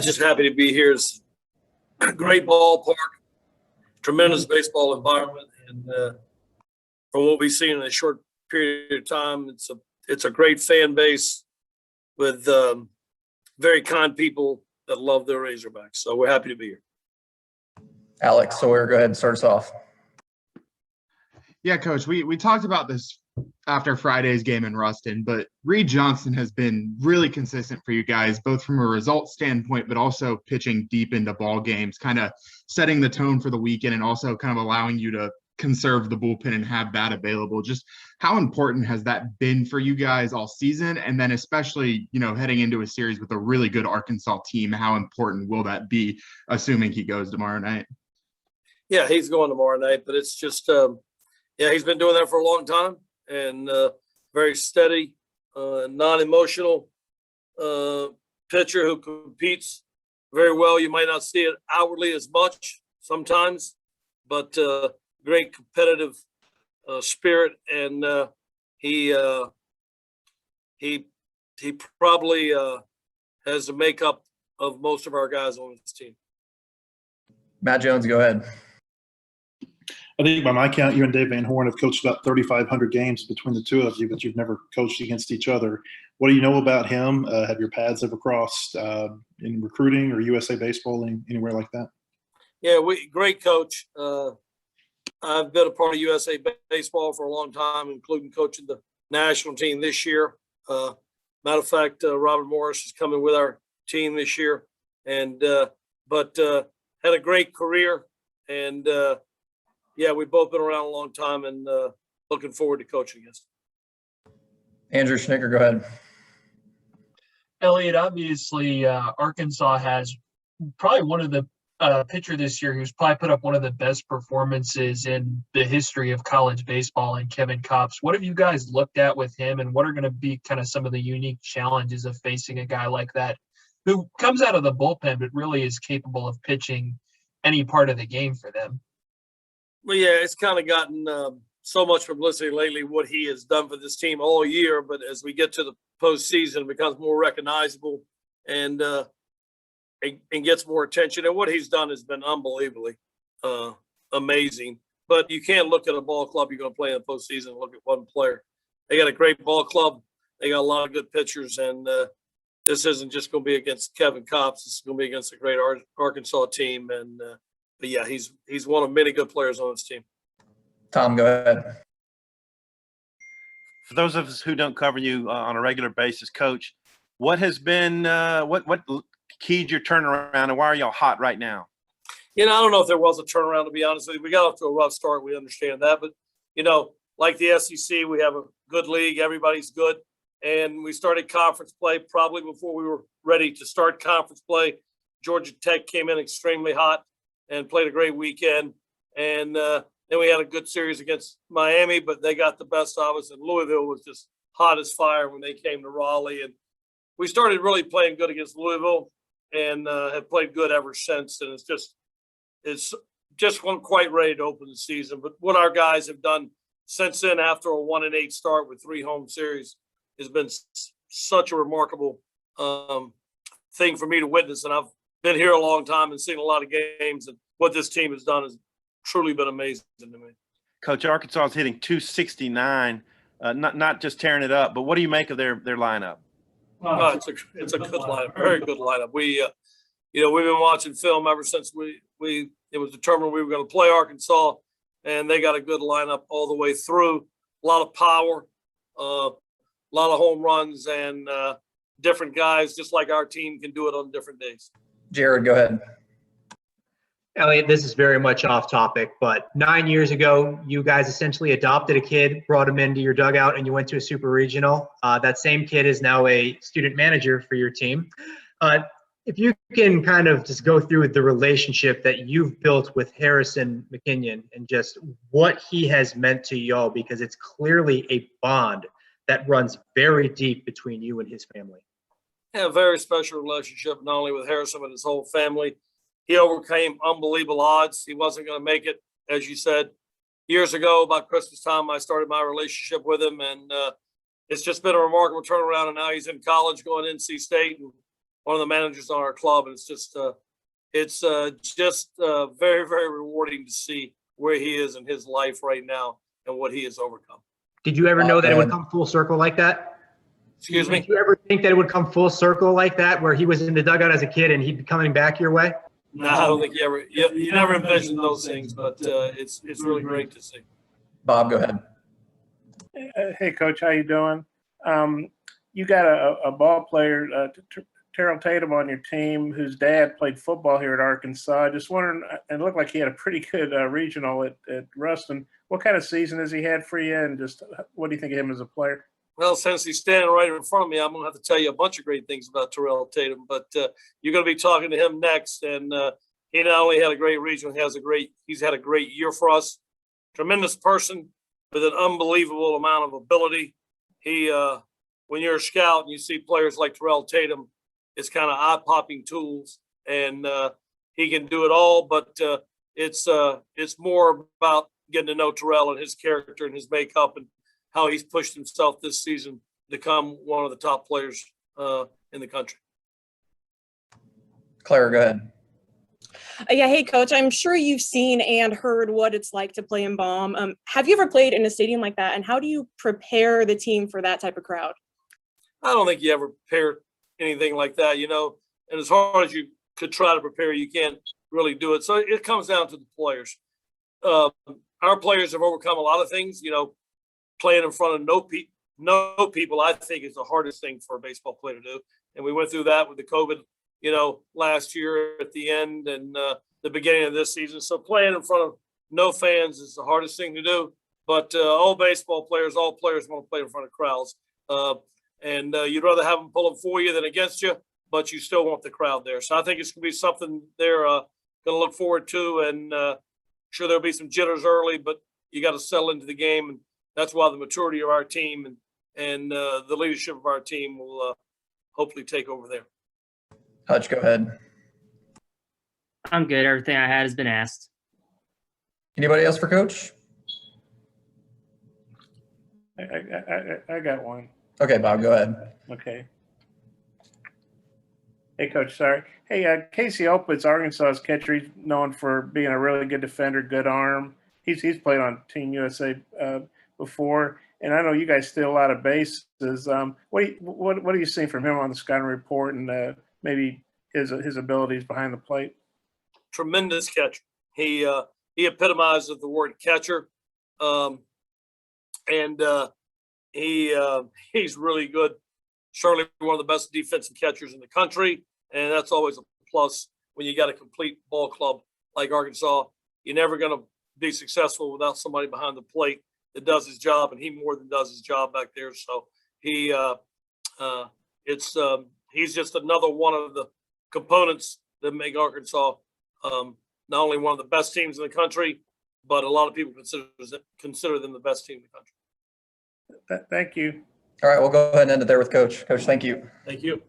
Just happy to be here. It's a great ballpark, tremendous baseball environment, and from what we've seen in a short period of time, it's a great fan base with very kind people that love their Razorbacks. So we're happy to be here. Alex Sawyer, go ahead and start us off. Yeah, Coach, we talked about this after Friday's game in Ruston, but Reed Johnson has been really consistent for you guys, both from a result standpoint, but also pitching deep into ball games, kind of setting the tone for the weekend and also kind of allowing you to conserve the bullpen and have that available. Just how important has that been for you guys all season? And then especially, heading into a series with a really good Arkansas team, how important will that be, assuming he goes tomorrow night? Yeah, he's going tomorrow night, but it's just, he's been doing that for a long time and very steady, non-emotional pitcher who competes very well. You might not see it outwardly as much sometimes, but great competitive spirit, and he probably has the makeup of most of our guys on this team. Matt Jones, go ahead. I think by my count, you and Dave Van Horn have coached about 3,500 games between the two of you, but you've never coached against each other. What do you know about him? Have your paths ever crossed in recruiting or USA Baseball, anywhere like that? Yeah, great coach. I've been a part of USA Baseball for a long time, including coaching the national team this year. Matter of fact, Robert Morris is coming with our team this year, and but had a great career, and we've both been around a long time, and looking forward to coaching against him. Andrew Schnicker, go ahead. Elliott, obviously, Arkansas has probably one of the pitcher this year who's probably put up one of the best performances in the history of college baseball in Kevin Kopps. What have you guys looked at with him, and what are going to be kind of some of the unique challenges of facing a guy like that who comes out of the bullpen but really is capable of pitching any part of the game for them? Well, yeah, it's kind of gotten so much publicity lately what he has done for this team all year, but as we get to the postseason, it becomes more recognizable and gets more attention. And what he's done has been unbelievably amazing. But you can't look at a ball club you're going to play in the postseason and look at one player. They got a great ball club. They got a lot of good pitchers, and this isn't just going to be against Kevin Kopps. It's going to be against a great Arkansas team. And but yeah, he's one of many good players on this team. Tom, go ahead. For those of us who don't cover you on a regular basis, Coach, what has been what keyed your turnaround, and why are y'all hot right now? I don't know if there was a turnaround, to be honest with you. We got off to a rough start. We understand that. But, like the SEC, we have a good league. Everybody's good. And we started conference play probably before we were ready to start conference play. Georgia Tech came in extremely hot and played a great weekend. And then we had a good series against Miami, but they got the best of us. And Louisville was just hot as fire when they came to Raleigh. And we started really playing good against Louisville and have played good ever since. And it's just wasn't quite ready to open the season. But what our guys have done since then, after a 1-8 start with 3 home series, has been such a remarkable thing for me to witness. And I've been here a long time and seen a lot of games, and what this team has done has truly been amazing to me. Coach, Arkansas is hitting 269, not just tearing it up, but what do you make of their lineup? It's a good lineup, very good lineup. We've been watching film ever since it was determined we were going to play Arkansas, and they got a good lineup all the way through. A lot of power, a lot of home runs, and different guys, just like our team can do it on different days. Jared, go ahead. Elliott, this is very much off topic, but 9 years ago, you guys essentially adopted a kid, brought him into your dugout, and you went to a super regional. That same kid is now a student manager for your team. If you can kind of just go through the relationship that you've built with Harrison McKinnon and just what he has meant to y'all, because it's clearly a bond that runs very deep between you and his family. Yeah, a very special relationship, not only with Harrison, but his whole family. He overcame unbelievable odds. He wasn't going to make it, as you said. Years ago, about Christmas time, I started my relationship with him, and it's just been a remarkable turnaround. And now he's in college, going to NC State, and one of the managers on our club, and it's just very, very rewarding to see where he is in his life right now and what he has overcome. Did you ever know that it would come full circle like that? Excuse me? Did you ever think that it would come full circle like that, where he was in the dugout as a kid and he'd be coming back your way? No, I don't think you never envisioned those things, but it's really great to see. Bob, go ahead. Hey, Coach, how you doing? You got a ball player, Terrell Tatum, on your team whose dad played football here at Arkansas. Just wondering, it looked like he had a pretty good regional at Ruston. What kind of season has he had for you, and just what do you think of him as a player? Well, since he's standing right in front of me, I'm going to have to tell you a bunch of great things about Terrell Tatum, but you're going to be talking to him next. And he not only had a great regional, he's had a great year for us. Tremendous person with an unbelievable amount of ability. When you're a scout and you see players like Terrell Tatum, it's kind of eye-popping tools, and he can do it all. But it's more about getting to know Terrell and his character and his makeup and how he's pushed himself this season to become one of the top players in the country. Claire, go ahead. Yeah, hey, Coach, I'm sure you've seen and heard what it's like to play in Baum. Have you ever played in a stadium like that, and how do you prepare the team for that type of crowd? I don't think you ever prepare anything like that, and as hard as you could try to prepare, you can't really do it. So it comes down to the players. Our players have overcome a lot of things, playing in front of no people, I think, is the hardest thing for a baseball player to do. And we went through that with the COVID, last year at the end and the beginning of this season. So playing in front of no fans is the hardest thing to do. But all players want to play in front of crowds. And you'd rather have them pulling for you than against you, but you still want the crowd there. So I think it's going to be something they're going to look forward to. And sure, there'll be some jitters early, but you got to settle into the game. And that's why the maturity of our team and the leadership of our team will hopefully take over there. Hutch, go ahead. I'm good. Everything I had has been asked. Anybody else for Coach? I got one. Okay, Bob, go ahead. Okay. Hey, Coach, sorry. Hey, Casey Opitz, Arkansas's catcher, he's known for being a really good defender, good arm. He's played on Team USA before, and I know you guys steal a lot of bases. What are you seeing from him on the scouting report, and maybe his abilities behind the plate? Tremendous catcher. He epitomizes the word catcher, and he's really good. Certainly one of the best defensive catchers in the country, and that's always a plus when you got a complete ball club like Arkansas. You're never going to be successful without somebody behind the plate that does his job, and he more than does his job back there. So he's just another one of the components that make Arkansas not only one of the best teams in the country, but a lot of people consider them the best team in the country. Thank you. All right, we'll go ahead and end it there with Coach. Coach, thank you. Thank you.